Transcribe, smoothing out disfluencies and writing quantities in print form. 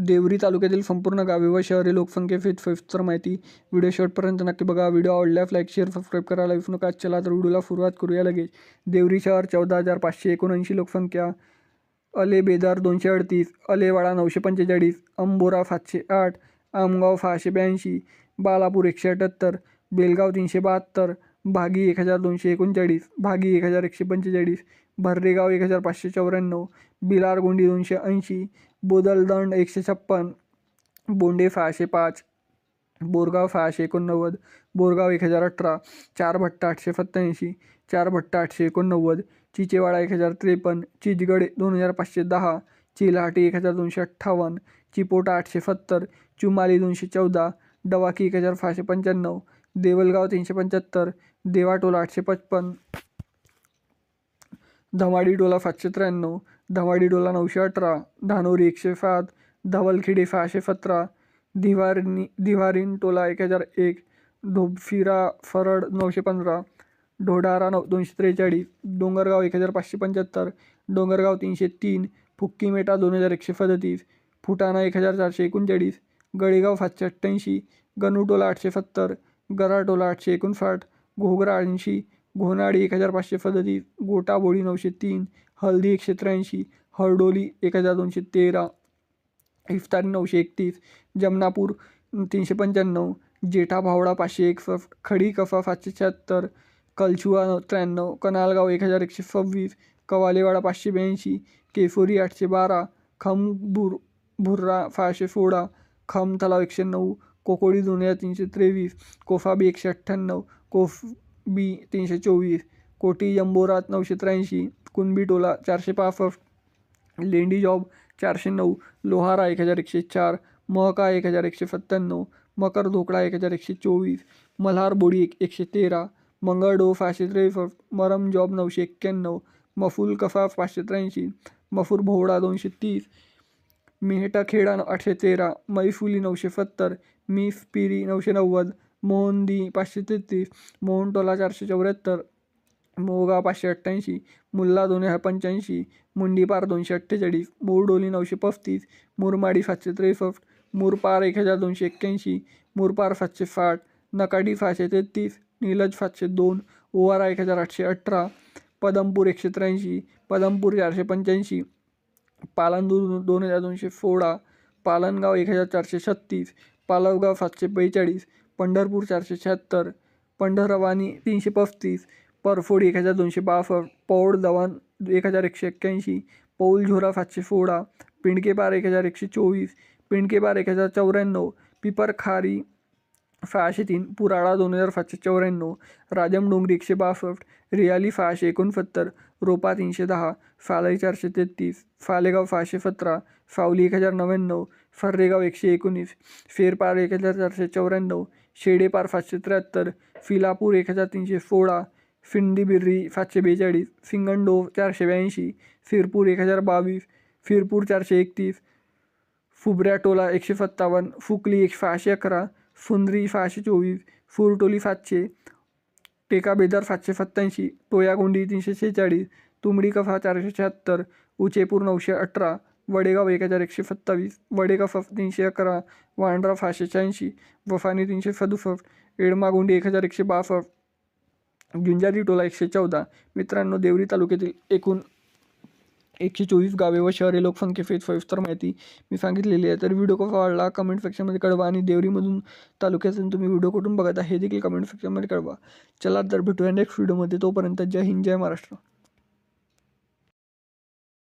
देवरी तालुक्यातील संपूर्ण गावे व शहरे लोकसंख्येची सविस्तर माहिती व्हिडिओ शेवटपर्यंत नक्की बघा. व्हिडिओ आवडल्यास लाईक शेअर सबस्क्राईब करायला विसरू नका. चला तर व्हिडिओला सुरुवात करूया लगेच. देवरी शहर 14,579 लोकसंख्या, अलेबेदार 238, अलेवाडा 945, अंबोरा 708, आमगाव 682, बालापूर 178, बेलगाव 372, भागी 1239, भागी 1145, भर्रेगाव 1594, बिलारगोंडी 280, बोदलदंड 156, बोंडे 605, बोरगाव 689, बोरगाव 1018, चारभट्टा 887, चारभट्टा 889, चिचेवाडा 1053, चिचगड 2510, चिलाहाटी 1258, चिपोटा 870, चुमाली 214, डवाकी 1595, देवलगाव 375, देवाटोला 855, धमाडीटोला 793, धमाडीटोला 918, धानोरी 107, धवलखेडे 617, दिवारीन टोला 1001, धोबशिरा फरड 915, ढोडारा 243, डोंगरगाव 1575, डोंगरगाव 303, फुक्कीमेटा 2137, फुटाणा 1439, गळेगाव 788, गणूटोला 870, गराटोला 859, घोगरा 80, घोनाडी 1537, गोटाबोळी 903, हल्दी 183, हरडोली 1213, इफ्तारी 931, जमनापूर 395, जेठा भावडा 561, खडी कफा 576, कलछुआ 93, कनालगाव 1126, कवालेवाडा 582, केफोरी 812, खम भुर्रा 616, खम तलाव 109, कोकोडी 2323, कोफाबी 198, कोफबी 324, कोटी जंबोरा 983, कुणबी टोला 465, लेंडी जॉब 409, लोहारा 1104, महका 1197, मकर धोकडा 1124, मल्हार बोडी 113, मंगळडो 563, मरम जॉब 991, मफूल कफा 583, मफूर भोवडा 230, मेहटाखेडा 813, मैफुली 970, मीफ पिरी 990, मोहंदी 533, मोहनटोला 474, मोगा 588, मुल्ला 285, मुंडीपार 248, मोरडोली 935, मुरमाडी 763, मुरपार 1281, मुरपार 760, नकाटी 533, नीलज 702, ओवारा 1818, पदमपूर 183, पदमपूर 485, पालनदूर 2216, पालनगाव 1436, पालवगाव 742, पंढरपूर 476, पंढरवानी 335, परफोडी 1262, पौड दवान 1181, पौलझोरा 716, पिंडकेपार 1124, पिंडकेपार 1094, पिपरखारी 603, पुराळा 2594, राजमडोंगरी 162, रियाली 669, रोपा 310, फालई 433, फालेगाव 617, सावली 1099, फर्रेगाव 119, फेरपार 1494, शेडेपार 773, फिलापूर 1316, फिंडीबिर्री 742, सिंगंडो 482, फिरपूर 1022, फिरपूर 431, फुबऱ्याटोला 157, फुकली 611, फुंद्री 624, फुरटोली 700, टेकाबेदार 787, टोयागोंडी 346, तुमडी कफा 476, उचेपूर 918, वडेगाव 1127, वडेकफा 311, वांड्रा 586, वफानी 367, एडमागोंडी 1162, गुंजारी टोला 114. मित्रांनो, देवरी तालुक्यातील एकूण 124 गावे व शहरे लोकसंख्येची सविस्तर माहिती मी सांगितलेली आहे. तर व्हिडिओ कसा वाटला कमेंट सेक्शनमध्ये कळवा आणि देवरीमधून तालुक्यातून तुम्ही व्हिडिओ कुठून बघत आहे हे देखील कमेंट सेक्शनमध्ये कळवा. चला तर भेटूया नेक्स्ट व्हिडिओमध्ये. तोपर्यंत जय हिंद, जय महाराष्ट्र.